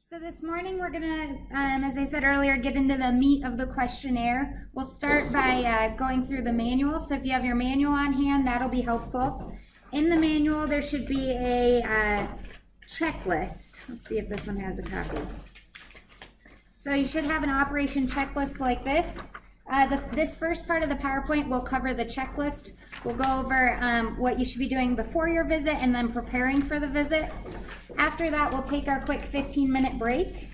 So this morning we're gonna, as I said earlier, get into the meat of the questionnaire. We'll start by going through the manual. So if you have your manual on hand, that'll be helpful. In the manual, there should be a checklist. Let's see if this one has a copy. So you should have an operation checklist like this. This first part of the PowerPoint will cover the checklist. We'll go over what you should be doing before your visit and then preparing for the visit. After that, we'll take our quick 15-minute break,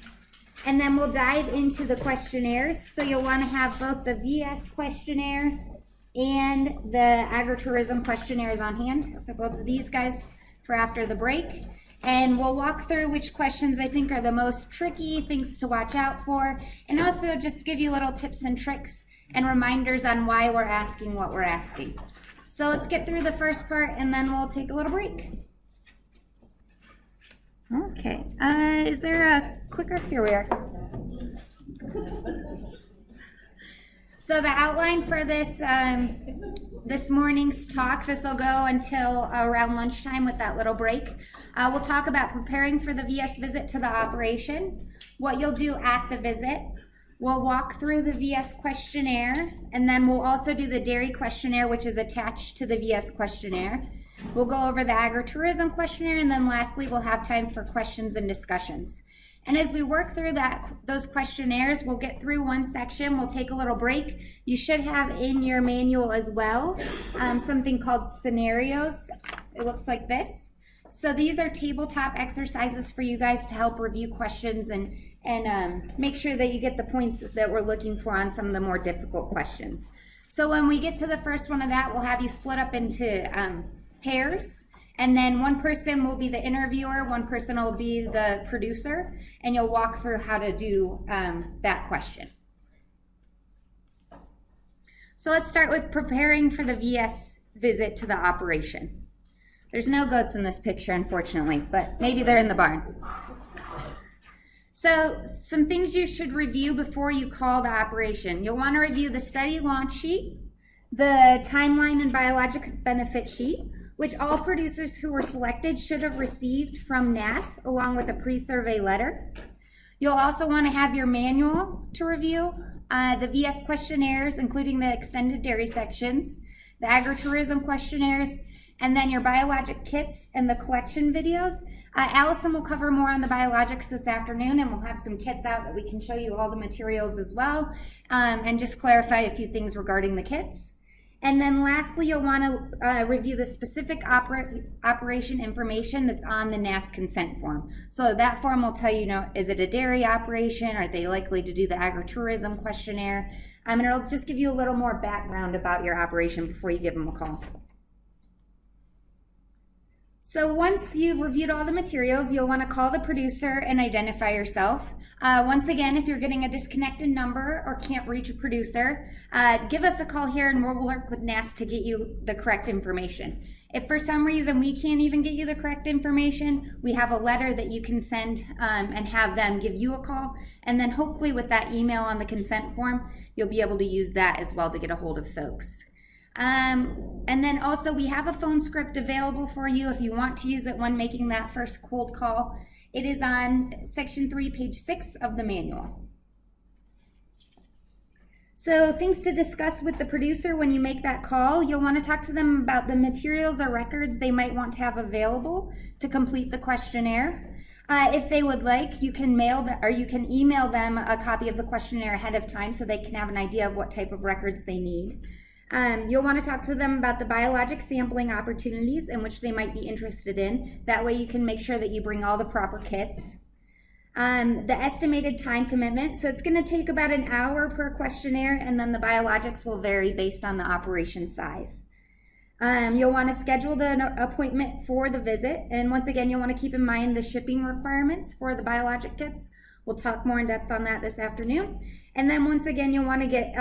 and then we'll dive into the questionnaires. So you'll want to have both the VS questionnaire and the agritourism questionnaires on hand. So both of these guys for after the break. And we'll walk through which questions I think are the most tricky, things to watch out for, and also just give you little tips and tricks and reminders on why we're asking what we're asking. So let's get through the first part, and then we'll take a little break. Okay, is there a clicker? Here we are. So the outline for this this morning's talk, this will go until around lunchtime with that little break. We'll talk about preparing for the VS visit to the operation, what you'll do at the visit. We'll walk through the VS questionnaire, and then we'll also do the dairy questionnaire, which is attached to the VS questionnaire. We'll go over the agritourism questionnaire, and then lastly, we'll have time for questions and discussions. And as we work through those questionnaires, we'll get through one section, we'll take a little break. You should have in your manual as well something called scenarios. It looks like this. So these are tabletop exercises for you guys to help review questions and make sure that you get the points that we're looking for on some of the more difficult questions. So when we get to the first one of that, we'll have you split up into pairs, and then one person will be the interviewer, one person will be the producer, and you'll walk through how to do that question. So let's start with preparing for the VS visit to the operation. There's no goats in this picture, unfortunately, but maybe they're in the barn. So some things you should review before you call the operation. You'll want to review the study launch sheet, the timeline and biologics benefit sheet, which all producers who were selected should have received from NAHMS along with a pre-survey letter. You'll also want to have your manual to review, the VS questionnaires, including the extended dairy sections, the agritourism questionnaires, and then your biologic kits and the collection videos. Allison will cover more on the biologics this afternoon, and we'll have some kits out that we can show you all the materials as well, and just clarify a few things regarding the kits. And then lastly, you'll want to review the specific operation information that's on the NAHMS consent form. So that form will tell you, is it a dairy operation? Are they likely to do the agritourism questionnaire? And it'll just give you a little more background about your operation before you give them a call. So once you've reviewed all the materials, you'll want to call the producer and identify yourself. Once again, if you're getting a disconnected number or can't reach a producer, give us a call here and we'll work with NAHMS to get you the correct information. If for some reason we can't even get you the correct information, we have a letter that you can send and have them give you a call. And then hopefully with that email on the consent form, you'll be able to use that as well to get a hold of folks. And then also we have a phone script available for you if you want to use it when making that first cold call. It is on section 3, page 6 of the manual. So things to discuss with the producer when you make that call. You'll want to talk to them about the materials or records they might want to have available to complete the questionnaire. If they would like, you can email them a copy of the questionnaire ahead of time so they can have an idea of what type of records they need. You'll want to talk to them about the biologic sampling opportunities in which they might be interested in. That way you can make sure that you bring all the proper kits. The estimated time commitment. So it's going to take about an hour per questionnaire, and then the biologics will vary based on the operation size. You'll want to schedule the appointment for the visit. And once again, you'll want to keep in mind the shipping requirements for the biologic kits. We'll talk more in depth on that this afternoon. And then once again, you'll want to get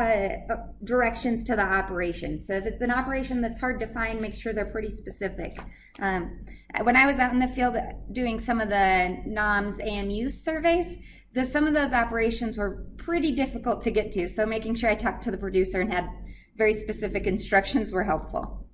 directions to the operation. So if it's an operation that's hard to find, make sure they're pretty specific. When I was out in the field doing some of the NAHMS AMU surveys, some of those operations were pretty difficult to get to. So making sure I talked to the producer and had very specific instructions were helpful.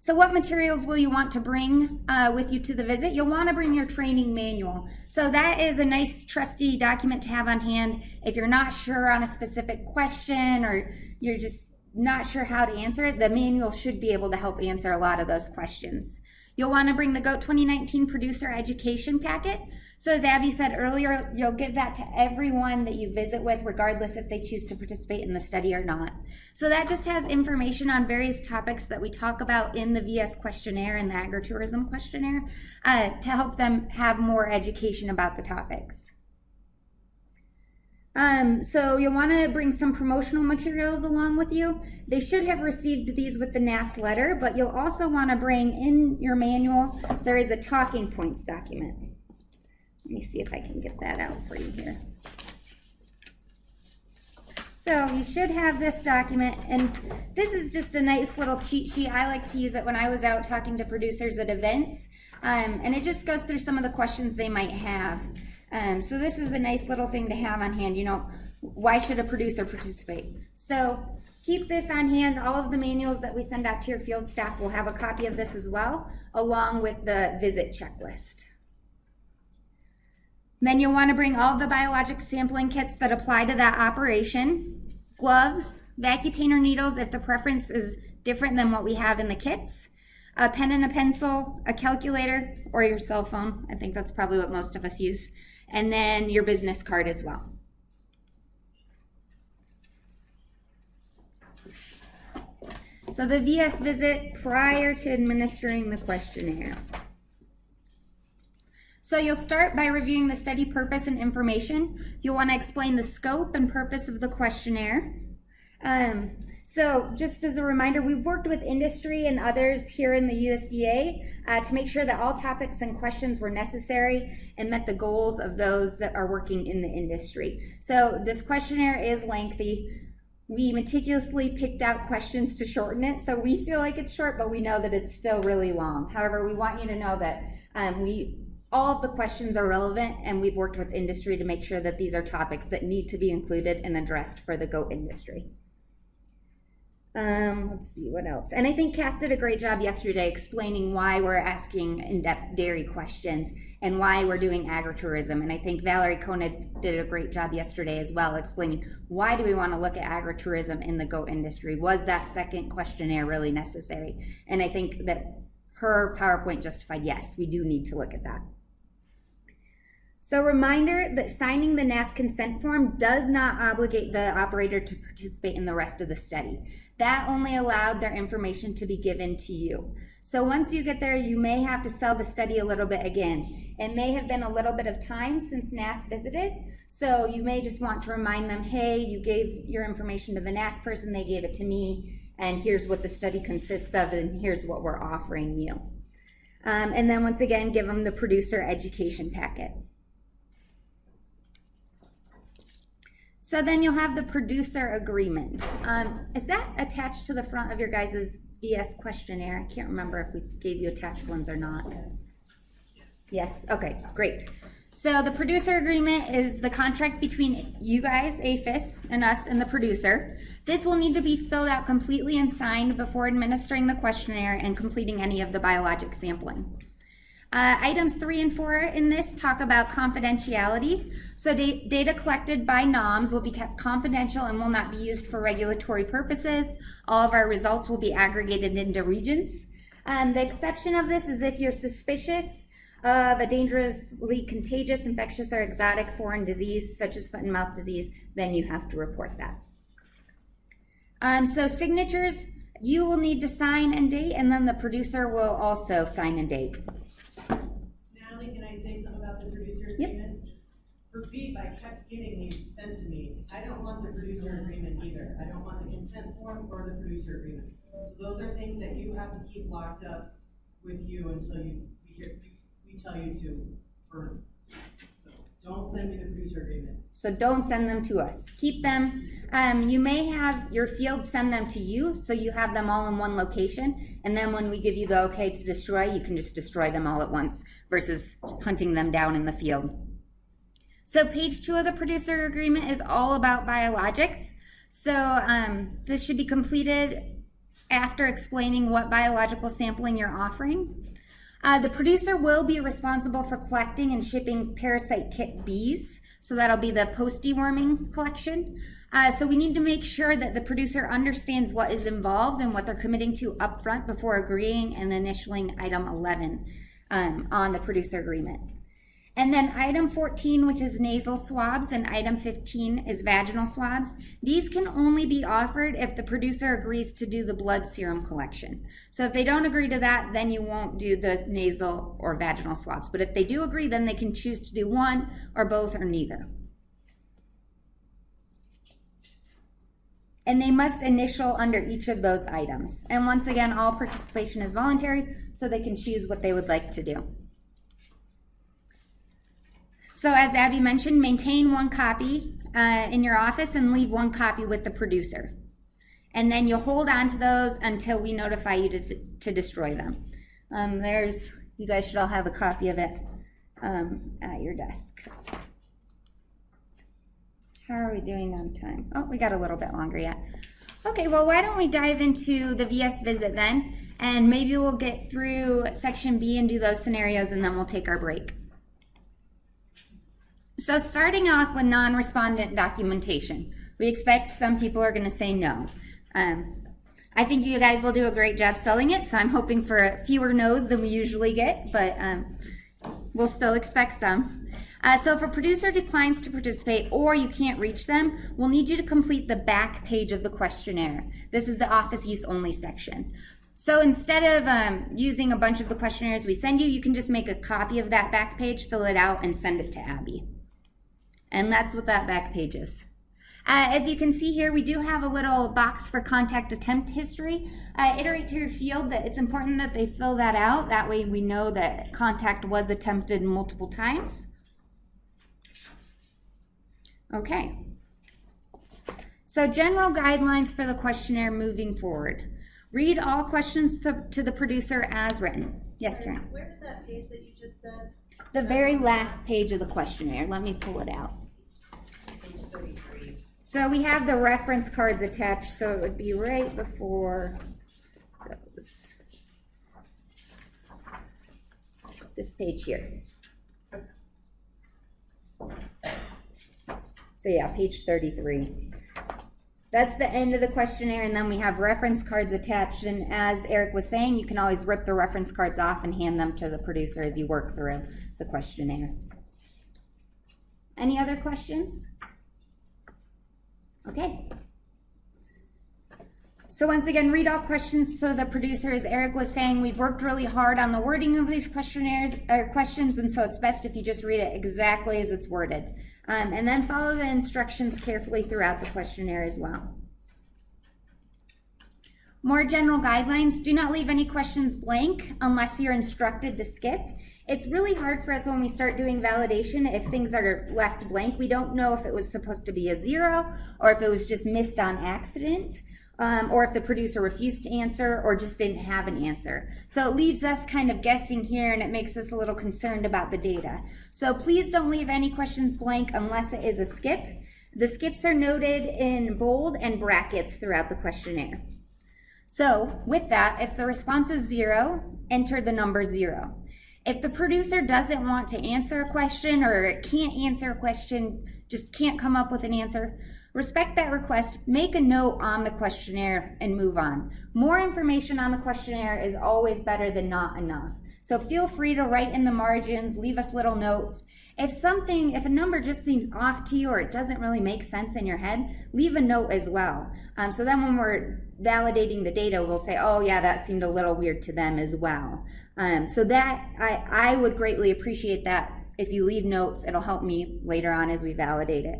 So what materials will you want to bring with you to the visit? You'll want to bring your training manual. So that is a nice trusty document to have on hand if you're not sure on a specific question or you're just not sure how to answer it. The manual should be able to help answer a lot of those questions. You'll want to bring the GOAT 2019 Producer Education Packet. So as Abby said earlier, you'll give that to everyone that you visit with, regardless if they choose to participate in the study or not. So that just has information on various topics that we talk about in the VS questionnaire and the agritourism questionnaire to help them have more education about the topics. So you'll want to bring some promotional materials along with you. They should have received these with the NAHMS letter, but you'll also want to bring in your manual, there is a talking points document. Let me see if I can get that out for you here. So you should have this document, and this is just a nice little cheat sheet. I like to use it when I was out talking to producers at events, and it just goes through some of the questions they might have. So this is a nice little thing to have on hand. You know, why should a producer participate? So keep this on hand. All of the manuals that we send out to your field staff will have a copy of this as well, along with the visit checklist. Then you'll want to bring all of the biologic sampling kits that apply to that operation, gloves, Vacutainer needles if the preference is different than what we have in the kits, a pen and a pencil, a calculator, or your cell phone. I think that's probably what most of us use. And then your business card as well. So the VS visit prior to administering the questionnaire. So you'll start by reviewing the study purpose and information. You'll want to explain the scope and purpose of the questionnaire. So just as a reminder, we've worked with industry and others here in the USDA to make sure that all topics and questions were necessary and met the goals of those that are working in the industry. So this questionnaire is lengthy. We meticulously picked out questions to shorten it, so we feel like it's short, but we know that it's still really long. However, we want you to know that all of the questions are relevant, and we've worked with industry to make sure that these are topics that need to be included and addressed for the goat industry. Let's see what else. And I think Kath did a great job yesterday explaining why we're asking in-depth dairy questions and why we're doing agritourism. And I think Valerie Koenig did a great job yesterday as well, explaining why do we want to look at agritourism in the goat industry? Was that second questionnaire really necessary? And I think that her PowerPoint justified, yes, we do need to look at that. So reminder that signing the NAHMS consent form does not obligate the operator to participate in the rest of the study. That only allowed their information to be given to you. So once you get there, you may have to sell the study a little bit again. It may have been a little bit of time since NAHMS visited, so you may just want to remind them, hey, you gave your information to the NAHMS person, they gave it to me, and here's what the study consists of, and here's what we're offering you. And then once again, give them the producer education packet. So then you'll have the producer agreement. Is that attached to the front of your guys' VS questionnaire? I can't remember if we gave you attached ones or not. Yes, okay, great. So the producer agreement is the contract between you guys, APHIS, and us and the producer. This will need to be filled out completely and signed before administering the questionnaire and completing any of the biologic sampling. Items 3 and 4 in this talk about confidentiality. So data collected by NAHMS will be kept confidential and will not be used for regulatory purposes. All of our results will be aggregated into regions. The exception of this is if you're suspicious of a dangerously contagious, infectious, or exotic foreign disease, such as foot and mouth disease, then you have to report that. So signatures, you will need to sign and date, and then the producer will also sign and date. Can I say something about the producer agreements? Yep. For beef, I kept getting these sent to me. I don't want the producer agreement either. I don't want the consent form or the producer agreement. So those are things that you have to keep locked up with you until we tell you to burn. So don't send me the producer agreement. So don't send them to us. Keep them. You may have your field send them to you, so you have them all in one location, and then when we give you the okay to destroy, you can just destroy them all at once versus hunting them down in the field. So page 2 of the producer agreement is all about biologics. So this should be completed after explaining what biological sampling you're offering. The producer will be responsible for collecting and shipping parasite kit Bs, so that'll be the post-deworming collection. So we need to make sure that the producer understands what is involved and what they're committing to upfront before agreeing and initialing item 11 on the producer agreement. And then item 14, which is nasal swabs, and item 15 is vaginal swabs. These can only be offered if the producer agrees to do the blood serum collection. So if they don't agree to that, then you won't do the nasal or vaginal swabs. But if they do agree, then they can choose to do one or both or neither. And they must initial under each of those items. And once again, all participation is voluntary, so they can choose what they would like to do. So as Abby mentioned, maintain one copy in your office and leave one copy with the producer. And then you'll hold on to those until we notify you to destroy them. You guys should all have a copy of it at your desk. How are we doing on time? Oh, we got a little bit longer yet. Okay, well, why don't we dive into the VS visit then, and maybe we'll get through section B and do those scenarios, and then we'll take our break. So starting off with non-respondent documentation, we expect some people are going to say no. I think you guys will do a great job selling it, so I'm hoping for fewer no's than we usually get, but we'll still expect some. So if a producer declines to participate or you can't reach them, we'll need you to complete the back page of the questionnaire. This is the office use only section. So instead of using a bunch of the questionnaires we send you, you can just make a copy of that back page, fill it out, and send it to Abby. And that's what that back page is. As you can see here, we do have a little box for contact attempt history. Iterate to your field that it's important that they fill that out. That way we know that contact was attempted multiple times. Okay. So general guidelines for the questionnaire moving forward. Read all questions to the producer as written. Yes, Karen? Where's that page that you just said? The very last page of the questionnaire. Let me pull it out. Page 33. So we have the reference cards attached, so it would be right before those. This page here. So yeah, page 33. That's the end of the questionnaire, and then we have reference cards attached, and as Eric was saying, you can always rip the reference cards off and hand them to the producer as you work through the questionnaire. Any other questions? Okay. So once again, read all questions to the producer. As Eric was saying, we've worked really hard on the wording of these questionnaires or questions, and so it's best if you just read it exactly as it's worded. And then follow the instructions carefully throughout the questionnaire as well. More general guidelines: do not leave any questions blank unless you're instructed to skip. It's really hard for us when we start doing validation if things are left blank. We don't know if it was supposed to be a 0 or if it was just missed on accident. Or if the producer refused to answer or just didn't have an answer. So it leaves us kind of guessing here, and it makes us a little concerned about the data. So please don't leave any questions blank unless it is a skip. The skips are noted in bold and brackets throughout the questionnaire. So with that, if the response is 0, enter the number 0. If the producer doesn't want to answer a question or can't answer a question, just can't come up with an answer, respect that request, make a note on the questionnaire, and move on. More information on the questionnaire is always better than not enough. So feel free to write in the margins, leave us little notes. If a number just seems off to you or it doesn't really make sense in your head, leave a note as well. So then when we're validating the data, we'll say, oh yeah, that seemed a little weird to them as well. So that, I would greatly appreciate that. If you leave notes, it'll help me later on as we validate it.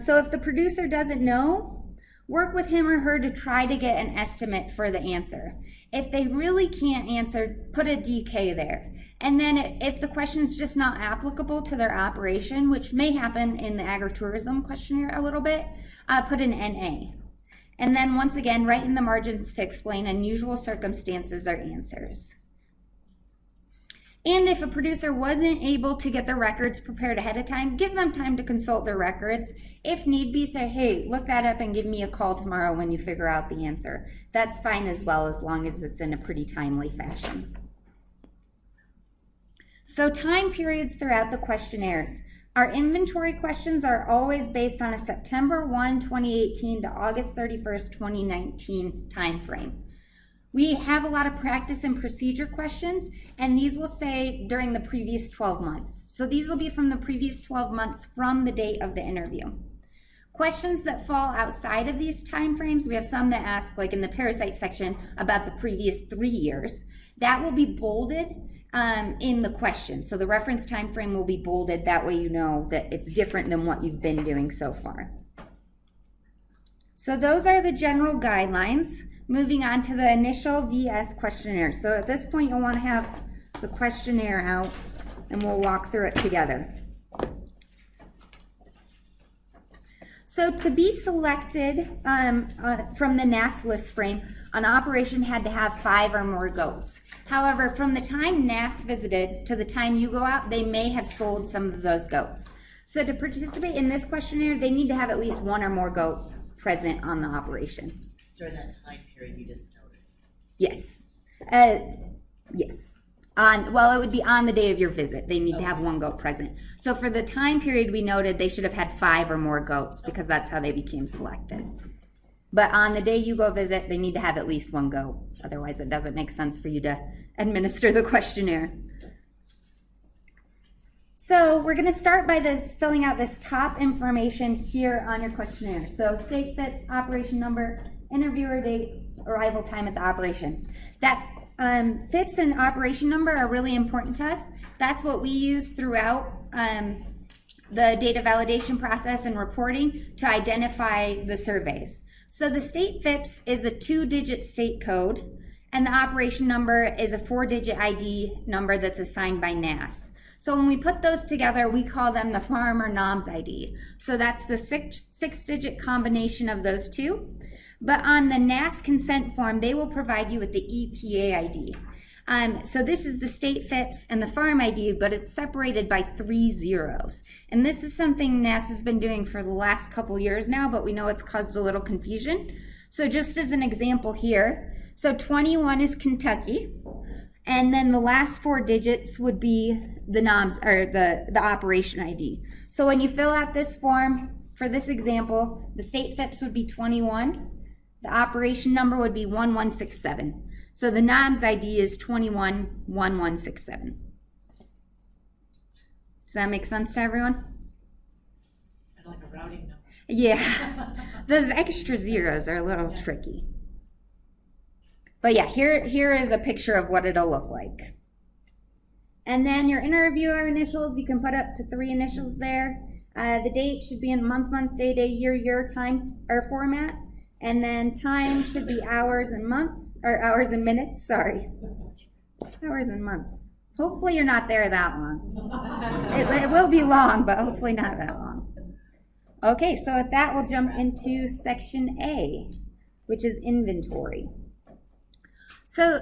So if the producer doesn't know, work with him or her to try to get an estimate for the answer. If they really can't answer, put a DK there. And then if the question's just not applicable to their operation, which may happen in the agritourism questionnaire a little bit, put an NA. And then once again, write in the margins to explain unusual circumstances or answers. And if a producer wasn't able to get the records prepared ahead of time, give them time to consult their records. If need be, say, hey, look that up and give me a call tomorrow when you figure out the answer. That's fine as well, as long as it's in a pretty timely fashion. So time periods throughout the questionnaires. Our inventory questions are always based on a September 1, 2018 to August 31st, 2019 time frame. We have a lot of practice and procedure questions, and these will say during the previous 12 months. So these will be from the previous 12 months from the date of the interview. Questions that fall outside of these time frames, we have some that ask, like in the parasite section, about the previous 3 years. That will be bolded in the question. So the reference time frame will be bolded. That way you know that it's different than what you've been doing so far. So those are the general guidelines. Moving on to the initial VS questionnaire. So at this point, you'll want to have the questionnaire out, and we'll walk through it together. So to be selected from the NAHMS list frame, an operation had to have 5 or more goats. However, from the time NAHMS visited to the time you go out, they may have sold some of those goats. So to participate in this questionnaire, they need to have at least 1 or more goat present on the operation. During that time period you just noted. Yes. Yes. Well, it would be on the day of your visit. They need to have 1 goat present. So for the time period we noted, they should have had 5 or more goats because that's how they became selected. But on the day you go visit, they need to have at least 1 goat. Otherwise, it doesn't make sense for you to administer the questionnaire. So we're going to start by filling out this top information here on your questionnaire. So state, FIPS, operation number, interviewer date, arrival time at the operation. That FIPS and operation number are really important to us. That's what we use throughout the data validation process and reporting to identify the surveys. So the state FIPS is a 2-digit state code, and the operation number is a 4-digit ID number that's assigned by NAHMS. So when we put those together, we call them the farm or NAHMS ID. So that's the 6-digit combination of those two. But on the NAHMS consent form, they will provide you with the EPA ID. So this is the state FIPS and the farm ID, but it's separated by 3 zeros. And this is something NAHMS has been doing for the last couple years now, but we know it's caused a little confusion. So just as an example here, so 21 is Kentucky, and then the last 4 digits would be the NAHMS, or the operation ID. So when you fill out this form, for this example, the state FIPS would be 21, the operation number would be 1167. So the NAHMS ID is 211167. Does that make sense to everyone? Kind of like a routing number. Yeah, those extra zeros are a little tricky. But yeah, here is a picture of what it'll look like. And then your interviewer initials, you can put up to 3 initials there. The date should be in month, day, year, time, or format. And then time should be hours and months, or hours and minutes, sorry. Hours and months. Hopefully you're not there that long. It will be long, but hopefully not that long. Okay, so with that, we'll jump into section A, which is inventory. So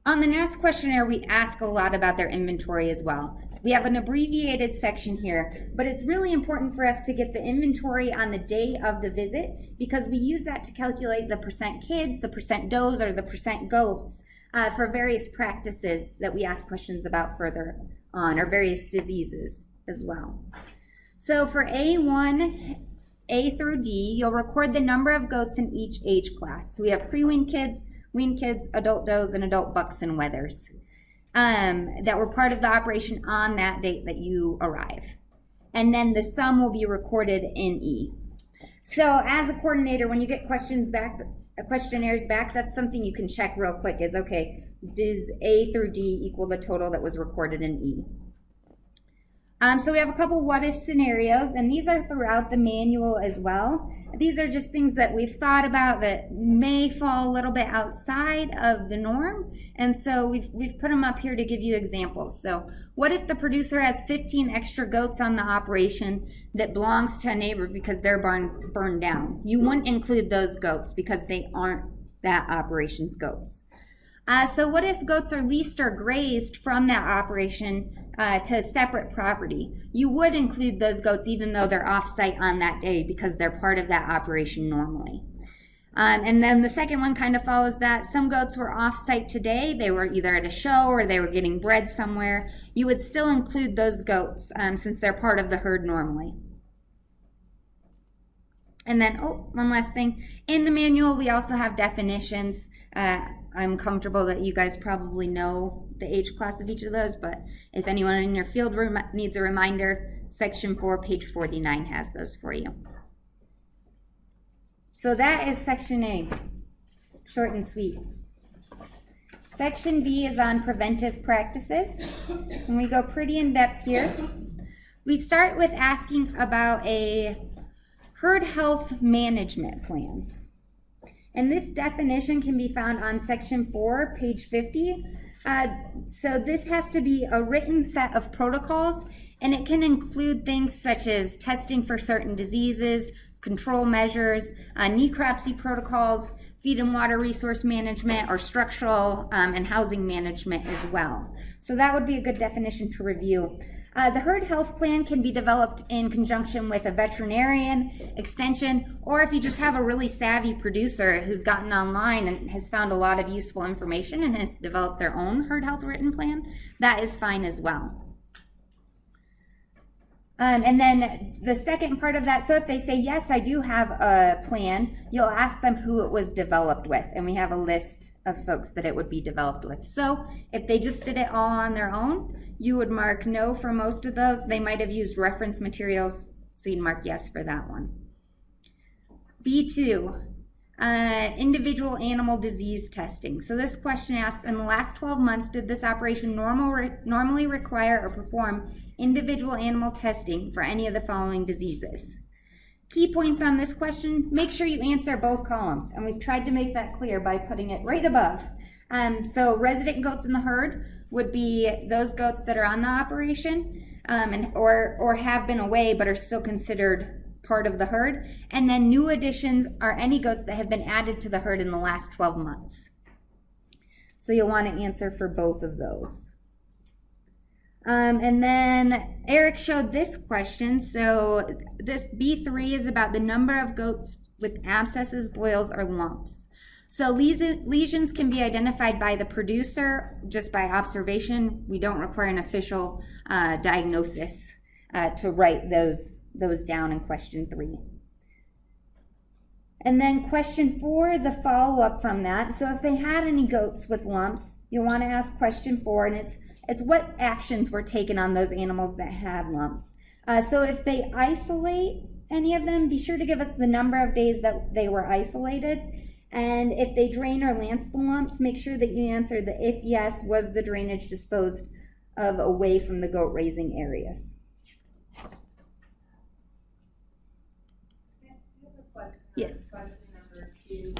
on the NAHMS questionnaire, we ask a lot about their inventory as well. We have an abbreviated section here, but it's really important for us to get the inventory on the day of the visit because we use that to calculate the percent kids, the percent does, or the percent goats for various practices that we ask questions about further on, or various diseases as well. So for A1, A through D, you'll record the number of goats in each age class. So we have pre-wean kids, wean kids, adult does, and adult bucks and wethers that were part of the operation on that date that you arrive. And then the sum will be recorded in E. So as a coordinator, when you get questionnaires back, that's something you can check real quick is, okay, does A through D equal the total that was recorded in E? So we have a couple what-if scenarios, and these are throughout the manual as well. These are just things that we've thought about that may fall a little bit outside of the norm, and so we've put them up here to give you examples. So what if the producer has 15 extra goats on the operation that belongs to a neighbor because their barn burned down? You wouldn't include those goats because they aren't that operation's goats. So what if goats are leased or grazed from that operation to a separate property? You would include those goats even though they're off-site on that day because they're part of that operation normally. And then the second one kind of follows that. Some goats were off-site today. They were either at a show or they were getting bred somewhere. You would still include those goats since they're part of the herd normally. And then, one last thing. In the manual, we also have definitions. I'm comfortable that you guys probably know the age class of each of those, but if anyone in your field needs a reminder, section 4, page 49 has those for you. So that is section A, short and sweet. Section B is on preventive practices, and we go pretty in depth here. We start with asking about a herd health management plan. And this definition can be found on section 4, page 50. So this has to be a written set of protocols, and it can include things such as testing for certain diseases, control measures, necropsy protocols, feed and water resource management, or structural and housing management as well. So that would be a good definition to review. The herd health plan can be developed in conjunction with a veterinarian, extension, or if you just have a really savvy producer who's gotten online and has found a lot of useful information and has developed their own herd health written plan, that is fine as well. And then the second part of that, so if they say, yes, I do have a plan, you'll ask them who it was developed with, and we have a list of folks that it would be developed with. So if they just did it all on their own, you would mark no for most of those. They might have used reference materials, so you'd mark yes for that one. B2, individual animal disease testing. So this question asks, in the last 12 months, did this operation normally require or perform individual animal testing for any of the following diseases? Key points on this question, make sure you answer both columns, and we've tried to make that clear by putting it right above. So resident goats in the herd would be those goats that are on the operation or have been away but are still considered part of the herd. And then new additions are any goats that have been added to the herd in the last 12 months. So you'll want to answer for both of those. And then Eric showed this question. So this B3 is about the number of goats with abscesses, boils, or lumps. So lesions can be identified by the producer just by observation. We don't require an official diagnosis to write those down in question 3. And then question 4 is a follow-up from that. So if they had any goats with lumps, you'll want to ask question 4, and it's what actions were taken on those animals that had lumps. So if they isolate any of them, be sure to give us the number of days that they were isolated. And if they drain or lance the lumps, make sure that you answer the if yes, was the drainage disposed of away from the goat raising areas. Yes. Question number 2.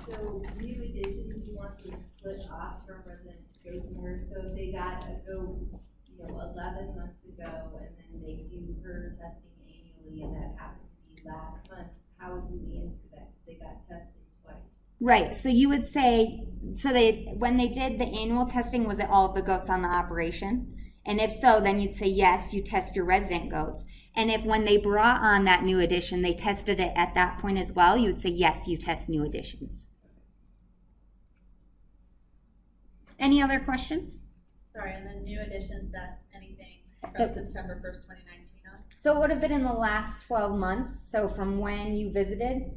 So new additions you want to split off from resident goats and herd. So if they got a goat, 11 months ago, and then they do herd testing annually, and that happened to be last month, how would you answer that? They got tested twice. Right. So you would say, when they did the annual testing, was it all of the goats on the operation? And if so, then you'd say, yes, you test your resident goats. And if when they brought on that new addition, they tested it at that point as well, you would say, yes, you test new additions. Any other questions? Sorry, and then new additions, that's anything from September 1st, 2019 on? So it would have been in the last 12 months. So from when you visited,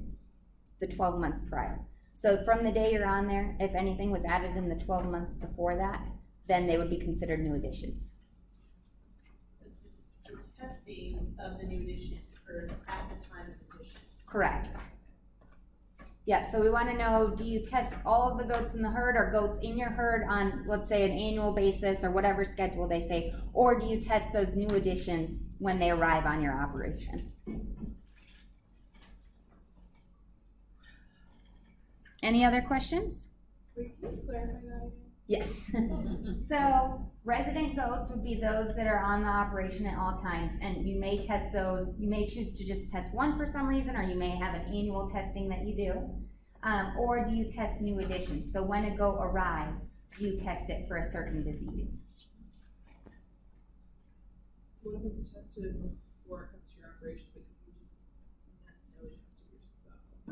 the 12 months prior. So from the day you're on there, if anything was added in the 12 months before that, then they would be considered new additions. The testing of the new addition occurs at the time of addition. Correct. Yeah, so we want to know, do you test all of the goats in the herd or goats in your herd on, let's say, an annual basis or whatever schedule they say, or do you test those new additions when they arrive on your operation? Any other questions? Wait, can you clarify that again? Yes. So resident goats would be those that are on the operation at all times, and you may test those. You may choose to just test one for some reason, or you may have an annual testing that you do. Or do you test new additions? So when a goat arrives, you test it for a certain disease. What if it's tested before it comes to your operation, but you didn't necessarily test it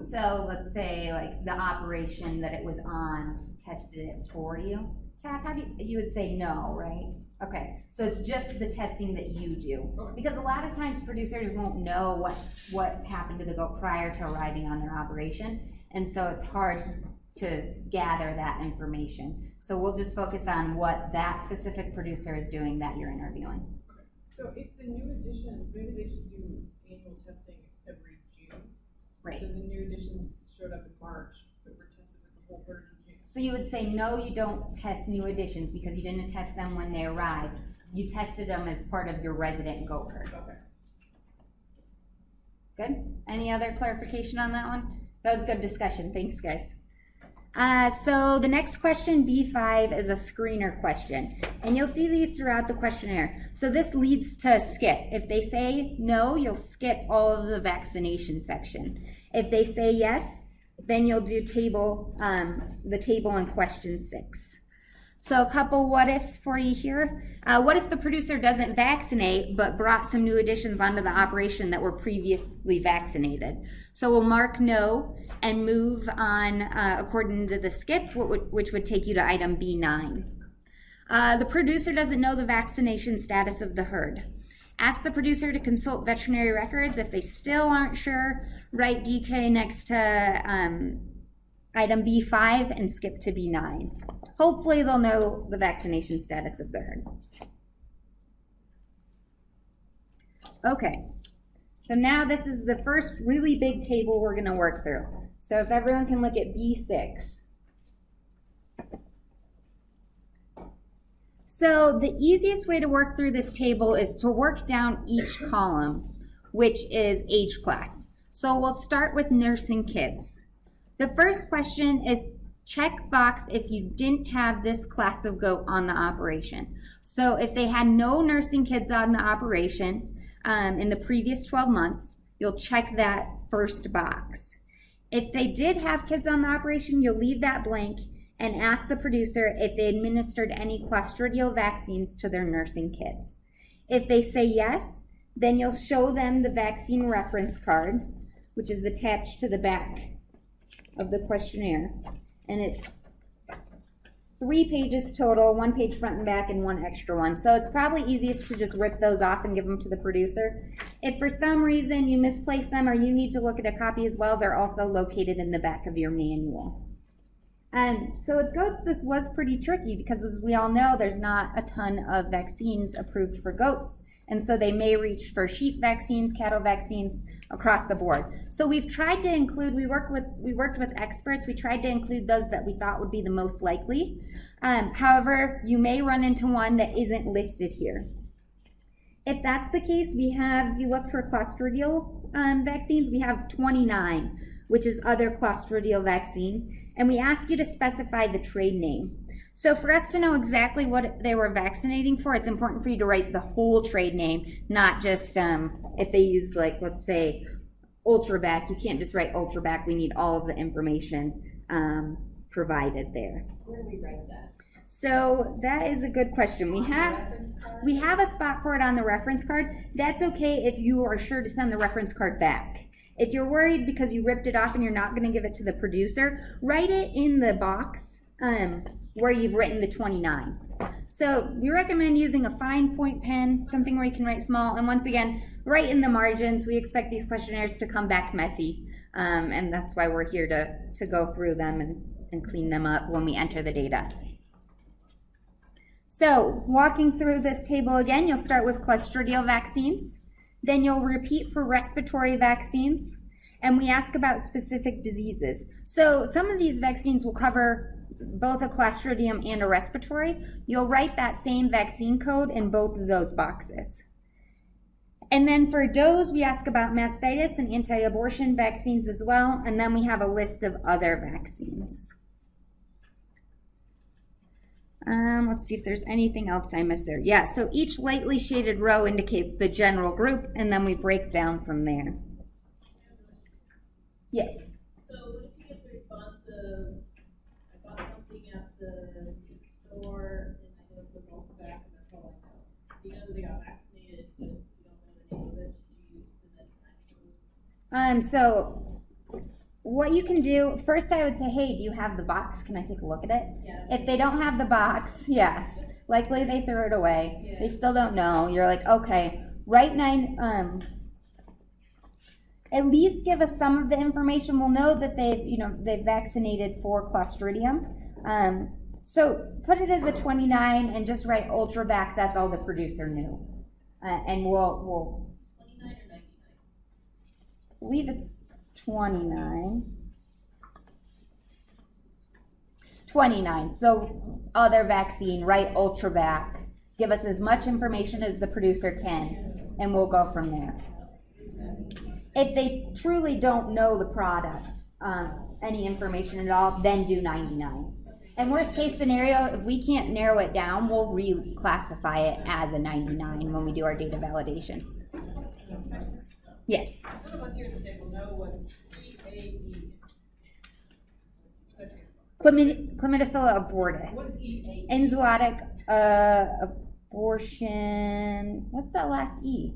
yourself? So let's say like the operation that it was on tested it for you. Kath, how do you would say no, right? Okay, so it's just the testing that you do. Because a lot of times producers won't know what happened to the goat prior to arriving on their operation. And so it's hard to gather that information. So we'll just focus on what that specific producer is doing that you're interviewing. So if the new additions, maybe they just do annual testing every June. Right. So the new additions showed up in March, but were tested with the whole herd in June. So you would say, no, you don't test new additions because you didn't test them when they arrived. You tested them as part of your resident goat herd. Okay. Good? Any other clarification on that one? That was good discussion. Thanks, guys. So the next question, B5, is a screener question. And you'll see these throughout the questionnaire. So this leads to skip. If they say no, you'll skip all of the vaccination section. If they say yes, then you'll do the table in question 6. So a couple what ifs for you here. What if the producer doesn't vaccinate but brought some new additions onto the operation that were previously vaccinated? So we'll mark no and move on according to the skip, which would take you to item B9. The producer doesn't know the vaccination status of the herd. Ask the producer to consult veterinary records. If they still aren't sure, write DK next to item B5 and skip to B9. Hopefully they'll know the vaccination status of the herd. Okay, so now this is the first really big table we're going to work through. So if everyone can look at B6. So the easiest way to work through this table is to work down each column, which is age class. So we'll start with nursing kids. The first question is check box if you didn't have this class of goat on the operation. So if they had no nursing kids on the operation in the previous 12 months, you'll check that first box. If they did have kids on the operation, you'll leave that blank and ask the producer if they administered any clostridial vaccines to their nursing kids. If they say yes, then you'll show them the vaccine reference card, which is attached to the back of the questionnaire. And it's 3 pages total, 1 page front and back and 1 extra one. So it's probably easiest to just rip those off and give them to the producer. If for some reason you misplace them or you need to look at a copy as well, they're also located in the back of your manual. So with goats, this was pretty tricky because as we all know, there's not a ton of vaccines approved for goats. And so they may reach for sheep vaccines, cattle vaccines across the board. So we've tried to include, we worked with experts, we tried to include those that we thought would be the most likely. However, you may run into one that isn't listed here. If that's the case, we have, if you look for clostridial vaccines, we have 29, which is other clostridial vaccine. And we ask you to specify the trade name. So for us to know exactly what they were vaccinating for, it's important for you to write the whole trade name, not just if they use, like, let's say, Ultrabac. You can't just write Ultrabac. We need all of the information provided there. Where do we write that? So that is a good question. We have a spot for it on the reference card. That's okay if you are sure to send the reference card back. If you're worried because you ripped it off and you're not going to give it to the producer, write it in the box where you've written the 29. So we recommend using a fine point pen, something where you can write small. And once again, write in the margins. We expect these questionnaires to come back messy. And that's why we're here to go through them and clean them up when we enter the data. So walking through this table again, you'll start with clostridial vaccines. Then you'll repeat for respiratory vaccines, and we ask about specific diseases. So some of these vaccines will cover both a clostridium and a respiratory. You'll write that same vaccine code in both of those boxes. And then for does, we ask about mastitis and anti-abortion vaccines as well, and then we have a list of other vaccines. Let's see if there's anything else I missed there. Yeah, so each lightly shaded row indicates the general group, and then we break down from there. Yes? So what if you get the response before, and I looked this all back, and that's all I know. Do you know that they got vaccinated, but you don't know the name of it, you use the 99 code? So what you can do, first I would say, hey, do you have the box? Can I take a look at it? Yeah. If they don't have the box, yeah, likely they threw it away. Yeah. They still don't know. You're like, okay, write at least give us some of the information. We'll know that they've vaccinated for Clostridium. So put it as a 29 and just write Ultravac. That's all the producer knew. And we'll 29 or 99? believe it's 29. 29. So other vaccine, write Ultravac. Give us as much information as the producer can, and we'll go from there. If they truly don't know the product, any information at all, then do 99. And worst case scenario, if we can't narrow it down, we'll reclassify it as a 99 when we do our data validation. Yes. Some of us here at the table know what EAE is. Chlamydophila abortus. What is EAE? Enzootic abortion. What's that last E?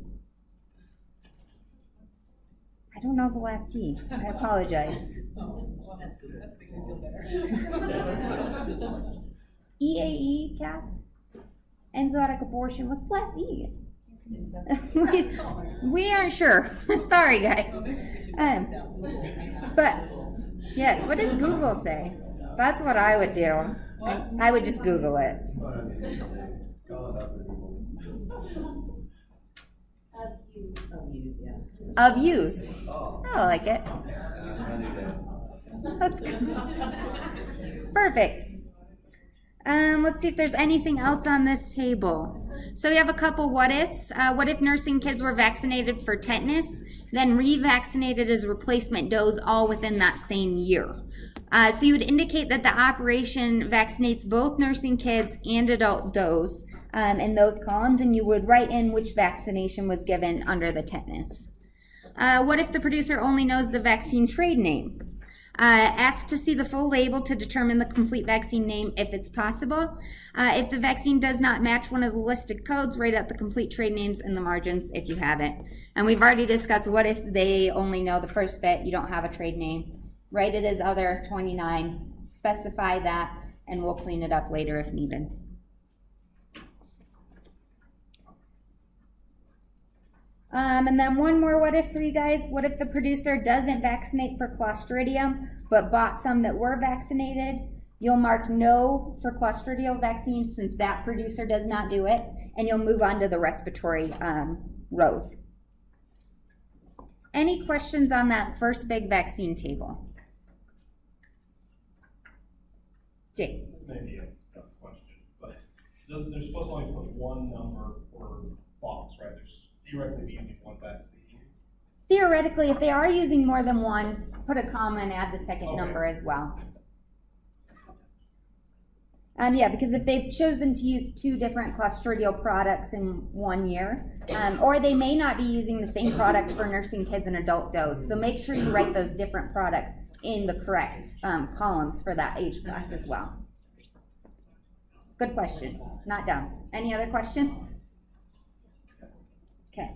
I don't know the last E. I apologize. Oh, well, that's good. That makes me feel better. EAE, Cap? Enzootic abortion. What's the last E? we aren't sure. Sorry, guys. But, yes, what does Google say? That's what I would do. I would just Google it. Of use. I like it. That's good. Perfect. Let's see if there's anything else on this table. So we have a couple what ifs. What if nursing kids were vaccinated for tetanus, then revaccinated as replacement dose all within that same year? So you would indicate that the operation vaccinates both nursing kids and adult dose in those columns, and you would write in which vaccination was given under the tetanus. What if the producer only knows the vaccine trade name? Ask to see the full label to determine the complete vaccine name if it's possible. If the vaccine does not match one of the listed codes, write out the complete trade names in the margins if you have it. And we've already discussed what if they only know the first bit, you don't have a trade name. Write it as other 29, specify that, and we'll clean it up later if needed. And then one more what if for you guys. What if the producer doesn't vaccinate for Clostridium, but bought some that were vaccinated? You'll mark no for Clostridial vaccines since that producer does not do it, and you'll move on to the respiratory rows. Any questions on that first big vaccine table? Jake? Maybe a tough question, but they're supposed to only put one number per box, right? There's theoretically be using one vaccine. Theoretically, if they are using more than one, put a comma and add the second number as well. Yeah, because if they've chosen to use 2 different Clostridial products in 1 year, or they may not be using the same product for nursing kids and adult dose, so make sure you write those different products in the correct columns for that age class as well. Good question. Not done. Any other questions? Okay.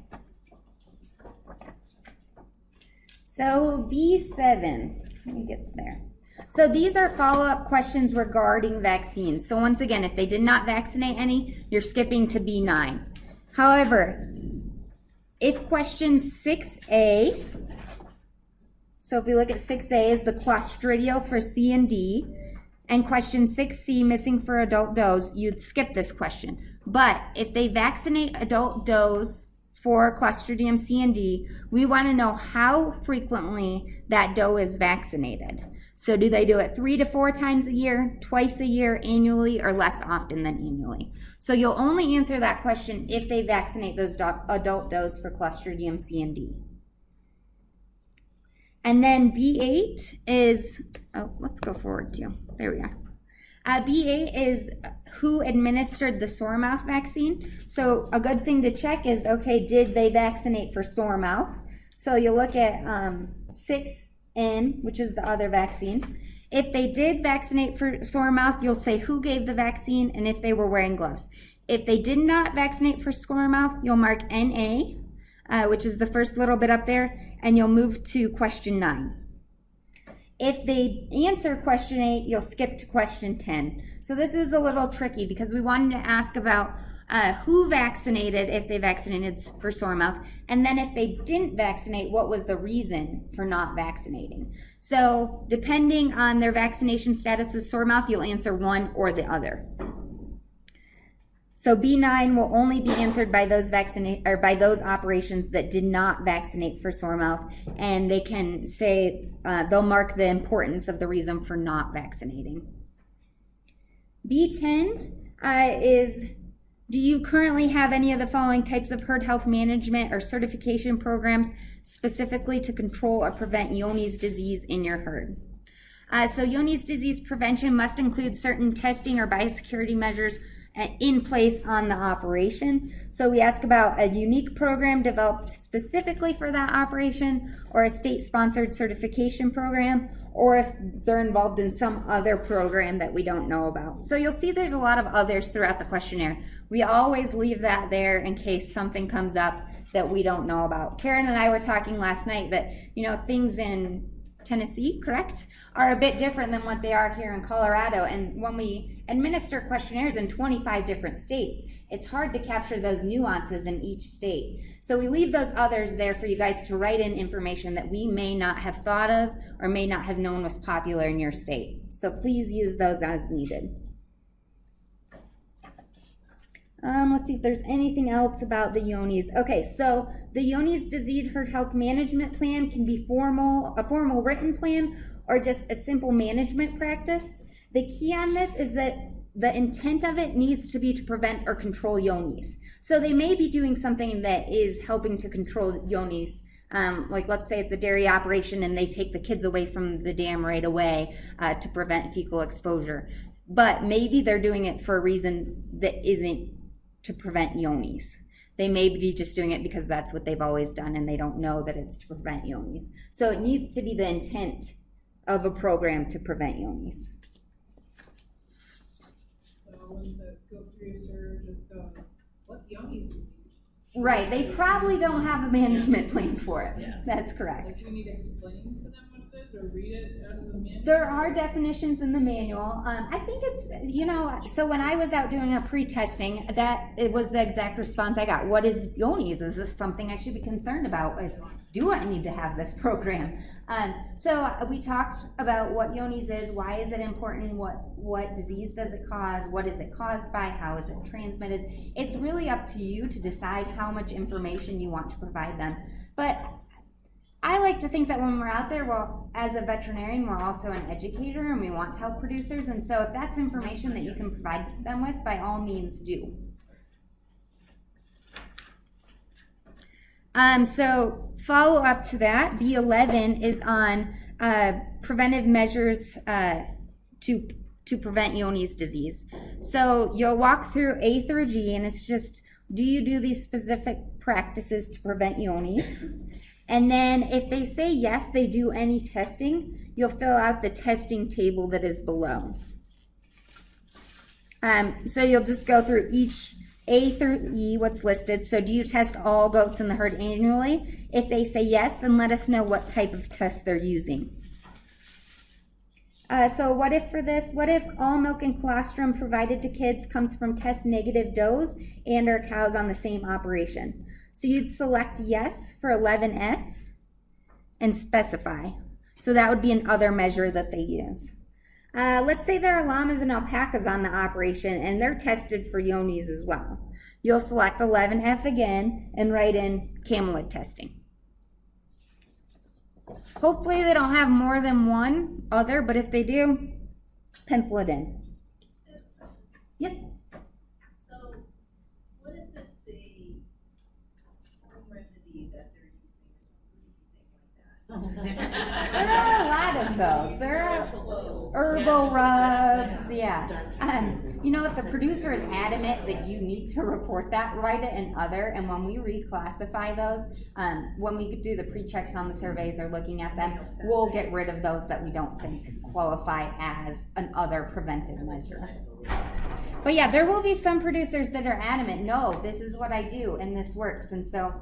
So B7, let me get to there. So these are follow-up questions regarding vaccines. So once again, if they did not vaccinate any, you're skipping to B9. However, if question 6A, so if we look at 6A is the Clostridial for C and D, and question 6C, missing for adult dose, you'd skip this question. But if they vaccinate adult dose for Clostridium C and D, we want to know how frequently that doe is vaccinated. So do they do it 3 to 4 times a year, twice a year, annually, or less often than annually? So you'll only answer that question if they vaccinate those adult does for Clostridium C and D. And then B8 is, oh, let's go forward too. There we are. B8 is who administered the sore mouth vaccine. So a good thing to check is, okay, did they vaccinate for sore mouth? So you look at 6N, which is the other vaccine. If they did vaccinate for sore mouth, you'll say who gave the vaccine and if they were wearing gloves. If they did not vaccinate for sore mouth, you'll mark NA, which is the first little bit up there, and you'll move to question 9. If they answer question 8, you'll skip to question 10. So this is a little tricky because we wanted to ask about who vaccinated if they vaccinated for sore mouth, and then if they didn't vaccinate, what was the reason for not vaccinating? So depending on their vaccination status of sore mouth, you'll answer one or the other. So B9 will only be answered by those by those operations that did not vaccinate for sore mouth, and they can say they'll mark the importance of the reason for not vaccinating. B10 is, do you currently have any of the following types of herd health management or certification programs specifically to control or prevent Johne's disease in your herd? So Johne's disease prevention must include certain testing or biosecurity measures in place on the operation. So we ask about a unique program developed specifically for that operation, or a state-sponsored certification program, or if they're involved in some other program that we don't know about. So you'll see there's a lot of others throughout the questionnaire. We always leave that there in case something comes up that we don't know about. Karen and I were talking last night that, you know, things in Tennessee, correct, are a bit different than what they are here in Colorado. And when we administer questionnaires in 25 different states, it's hard to capture those nuances in each state. So we leave those others there for you guys to write in information that we may not have thought of or may not have known was popular in your state. So please use those as needed. Let's see if there's anything else about the Johne's. Okay, so the Johne's disease herd health management plan can be a formal written plan, or just a simple management practice. The key on this is that the intent of it needs to be to prevent or control Johne's. So they may be doing something that is helping to control Johne's. Like let's say it's a dairy operation and they take the kids away from the dam right away to prevent fecal exposure. But maybe they're doing it for a reason that isn't to prevent Johne's. They may be just doing it because that's what they've always done and they don't know that it's to prevent Johne's. So it needs to be the intent of a program to prevent Johne's. So when the goat producer just goes, what's Johne's disease? Right, they probably don't have a management plan for it. Yeah. That's Like, correct. do we need to explain to them what it is or read it out of the manual? There are definitions in the manual. I think it's, you know, so when I was out doing a pre-testing, it was the exact response I got. What is Johne's? Is this something I should be concerned about? Do I need to have this program? So we talked about what Johne's is, why is it important, what disease does it cause, what is it caused by, how is it transmitted. It's really up to you to decide how much information you want to provide them. But I like to think that when we're out there, well, as a veterinarian, we're also an educator and we want to help producers. And so if that's information that you can provide them with, by all means do. So follow up to that, B11 is on preventive measures to prevent Johne's disease. So you'll walk through A through G, and it's just, do you do these specific practices to prevent Johne's? And then if they say yes, they do any testing, you'll fill out the testing table that is below. So you'll just go through each A through E, what's listed. So do you test all goats in the herd annually? If they say yes, then let us know what type of test they're using. So what if for this, what if all milk and colostrum provided to kids comes from test negative does and or cows on the same operation? So you'd select yes for 11F and specify. So that would be another measure that they use. Let's say there are llamas and alpacas on the operation and they're tested for Johne's as well. You'll select 11F again and write in camelid testing. Hopefully they don't have more than one other, but if they do, pencil it in. Yep. So, what if it's a home remedy that they're using or some crazy thing like that? There are a lot of those. There are herbal rubs, yeah. You know, if the producer is adamant that you need to report that, write it in other, and when we reclassify those, when we do the pre-checks on the surveys or looking at them, we'll get rid of those that we don't think qualify as an other preventive measure. But yeah, there will be some producers that are adamant, no, this is what I do and this works. And so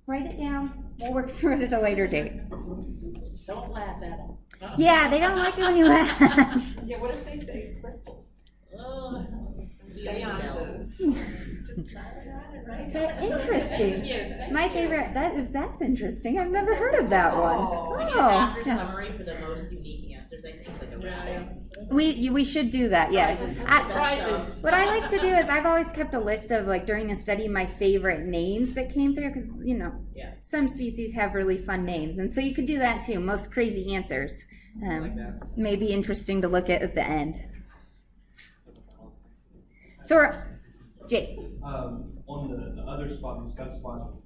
write it down. We'll work through it at a later date. Don't laugh at them. Yeah, they don't like it when you laugh. Yeah, what if they say crystals? Oh, Seances. Just Interesting. My favorite, that's interesting. I've never heard of that one. We need an after summary for the most unique answers, I think, like a wrap. We should do that, yes. Prizes. What I like to do is I've always kept a list of, like, during a study, my favorite names that came through, because, you know, some species have really fun names. And so you could do that too, most crazy answers. Like that. May be interesting to look at the end. So, Jake. On the other spot, these specifies with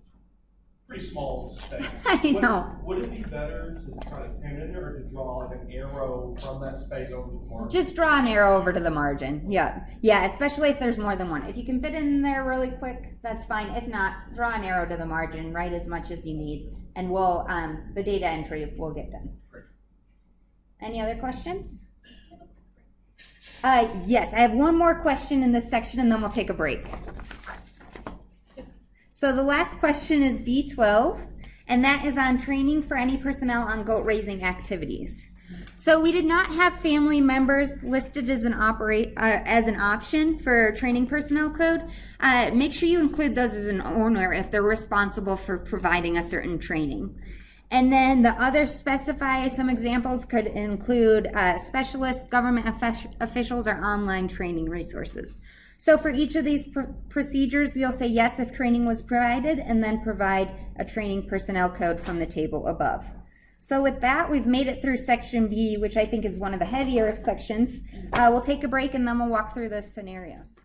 pretty small space. I know. Would it be better to try to pin it in there or to draw like an arrow from that space over to the margin? Just draw an arrow over to the margin. Yeah, especially if there's more than one. If you can fit it in there really quick, that's fine. If not, draw an arrow to the margin, write as much as you need, and we'll the data entry will get done. Great. Any other questions? Yes, I have one more question in this section, and then we'll take a break. So the last question is B12, and that is on training for any personnel on goat raising activities. So we did not have family members listed as an option for training personnel code. Make sure you include those as an owner if they're responsible for providing a certain training. And then the others specify some examples could include specialists, government officials, or online training resources. So for each of these procedures, you'll say yes if training was provided, and then provide a training personnel code from the table above. So with that, we've made it through section B, which I think is one of the heavier sections. We'll take a break and then we'll walk through those scenarios.